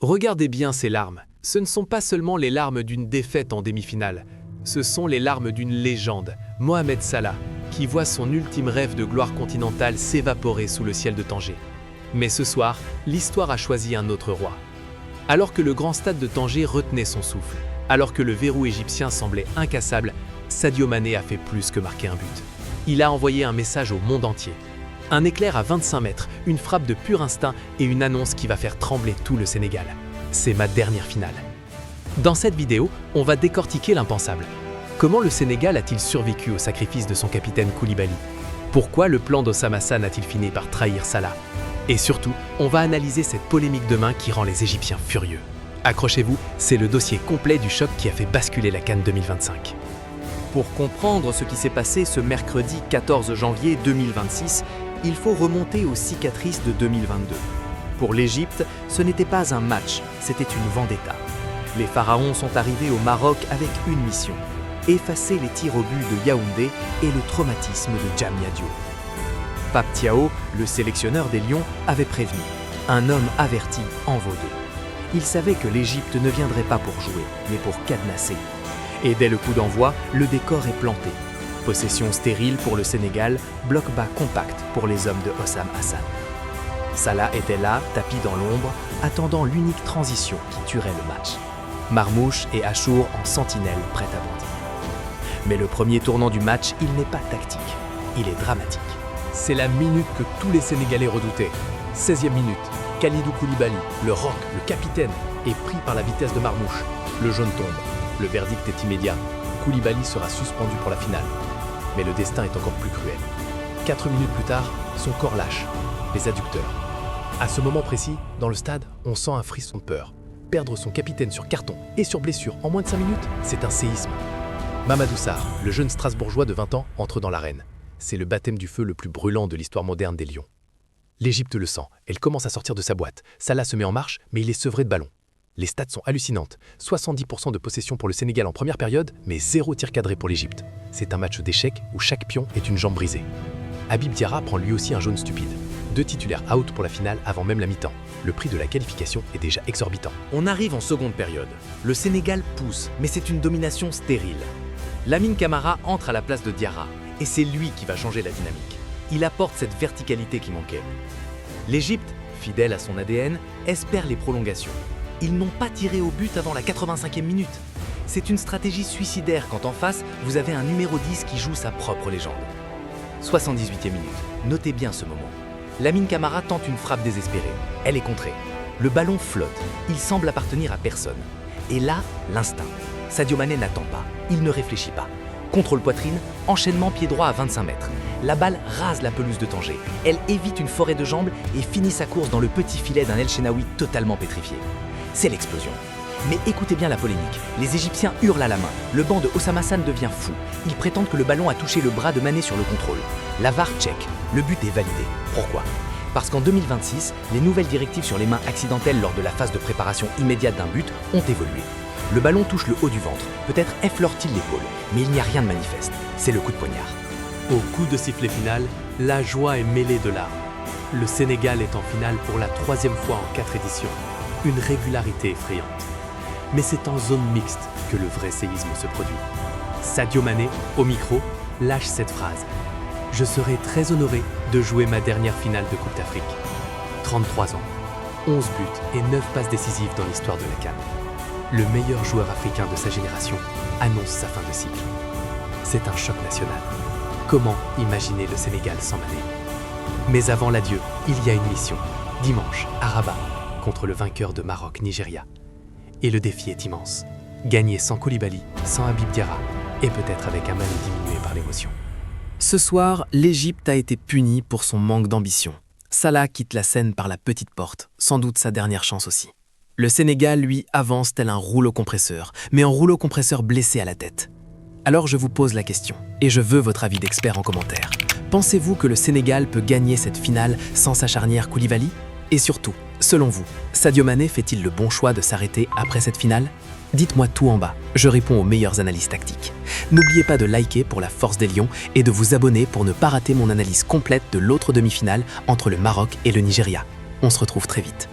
Regardez bien ces larmes. Ce ne sont pas seulement les larmes d'une défaite en demi-finale. Ce sont les larmes d'une légende, Mohamed Salah, qui voit son ultime rêve de gloire continentale s'évaporer sous le ciel de Tanger. Mais ce soir, l'histoire a choisi un autre roi. Alors que le grand stade de Tanger retenait son souffle, alors que le verrou égyptien semblait incassable, Sadio Mané a fait plus que marquer un but. Il a envoyé un message au monde entier. Un éclair à 25 mètres, une frappe de pur instinct et une annonce qui va faire trembler tout le Sénégal. C'est ma dernière finale. Dans cette vidéo, on va décortiquer l'impensable. Comment le Sénégal a-t-il survécu au sacrifice de son capitaine Koulibaly? Pourquoi le plan d'Osama Hassan a-t-il fini par trahir Salah? Et surtout, on va analyser cette polémique de main qui rend les Égyptiens furieux. Accrochez-vous, c'est le dossier complet du choc qui a fait basculer la CAN 2025. Pour comprendre ce qui s'est passé ce mercredi 14 janvier 2026, il faut remonter aux cicatrices de 2022. Pour l'Égypte, ce n'était pas un match, c'était une vendetta. Les pharaons sont arrivés au Maroc avec une mission: effacer les tirs au but de Yaoundé et le traumatisme de Djamia Diop. Pape Thiaw, le sélectionneur des Lions, avait prévenu: un homme averti en vaut deux. Il savait que l'Égypte ne viendrait pas pour jouer, mais pour cadenasser. Et dès le coup d'envoi, le décor est planté. Possession stérile pour le Sénégal, bloc bas compact pour les hommes de Osama Hassan. Salah était là, tapis dans l'ombre, attendant l'unique transition qui tuerait le match. Marmouche et Achour en sentinelle, prêts à bondir. Mais le premier tournant du match, il n'est pas tactique, il est dramatique. C'est la minute que tous les Sénégalais redoutaient. 16e minute, Kalidou Koulibaly, le roc, le capitaine, est pris par la vitesse de Marmouche. Le jaune tombe. Le verdict est immédiat. Koulibaly sera suspendu pour la finale. Mais le destin est encore plus cruel. 4 minutes plus tard, son corps lâche, les adducteurs. À ce moment précis, dans le stade, on sent un frisson de peur. Perdre son capitaine sur carton et sur blessure en moins de 5 minutes, c'est un séisme. Mamadou Sarr, le jeune Strasbourgeois de 20 ans, entre dans l'arène. C'est le baptême du feu le plus brûlant de l'histoire moderne des Lions. L'Égypte le sent, elle commence à sortir de sa boîte. Salah se met en marche, mais il est sevré de ballon. Les stats sont hallucinantes. 70% de possession pour le Sénégal en première période, mais 0 tir cadré pour l'Égypte. C'est un match d'échecs où chaque pion est une jambe brisée. Habib Diarra prend lui aussi un jaune stupide. 2 titulaires out pour la finale avant même la mi-temps. Le prix de la qualification est déjà exorbitant. On arrive en seconde période. Le Sénégal pousse, mais c'est une domination stérile. Lamine Camara entre à la place de Diarra, et c'est lui qui va changer la dynamique. Il apporte cette verticalité qui manquait. L'Égypte, fidèle à son ADN, espère les prolongations. Ils n'ont pas tiré au but avant la 85e minute. C'est une stratégie suicidaire quand en face, vous avez un numéro 10 qui joue sa propre légende. 78e minute. Notez bien ce moment. Lamine Camara tente une frappe désespérée. Elle est contrée. Le ballon flotte. Il semble appartenir à personne. Et là, l'instinct. Sadio Mané n'attend pas. Il ne réfléchit pas. Contrôle poitrine, enchaînement pied droit à 25 mètres. La balle rase la pelouse de Tanger. Elle évite une forêt de jambes et finit sa course dans le petit filet d'un El Shenaoui totalement pétrifié. C'est l'explosion. Mais écoutez bien la polémique. Les Égyptiens hurlent à la main. Le banc de Osama Hassan devient fou. Ils prétendent que le ballon a touché le bras de Mané sur le contrôle. La VAR check. Le but est validé. Pourquoi? Parce qu'en 2026, les nouvelles directives sur les mains accidentelles lors de la phase de préparation immédiate d'un but ont évolué. Le ballon touche le haut du ventre. Peut-être effleure-t-il l'épaule. Mais il n'y a rien de manifeste. C'est le coup de poignard. Au coup de sifflet final, la joie est mêlée de larmes. Le Sénégal est en finale pour la 3e fois en 4 éditions. Une régularité effrayante. Mais c'est en zone mixte que le vrai séisme se produit. Sadio Mané, au micro, lâche cette phrase. Je serai très honoré de jouer ma dernière finale de Coupe d'Afrique. 33 ans, 11 buts et 9 passes décisives dans l'histoire de la CAN. Le meilleur joueur africain de sa génération annonce sa fin de cycle. C'est un choc national. Comment imaginer le Sénégal sans Mané? Mais avant l'adieu, il y a une mission. Dimanche, à Rabat, contre le vainqueur de Maroc-Nigeria. Et le défi est immense. Gagner sans Koulibaly, sans Habib Diarra, et peut-être avec un Mané diminué par l'émotion. Ce soir, l'Égypte a été punie pour son manque d'ambition. Salah quitte la scène par la petite porte, sans doute sa dernière chance aussi. Le Sénégal, lui, avance tel un rouleau compresseur, mais en rouleau compresseur blessé à la tête. Alors je vous pose la question, et je veux votre avis d'expert en commentaire. Pensez-vous que le Sénégal peut gagner cette finale sans sa charnière Koulibaly? Et surtout, selon vous, Sadio Mané fait-il le bon choix de s'arrêter après cette finale? Dites-moi tout en bas, je réponds aux meilleures analyses tactiques. N'oubliez pas de liker pour la force des Lions et de vous abonner pour ne pas rater mon analyse complète de l'autre demi-finale entre le Maroc et le Nigeria. On se retrouve très vite.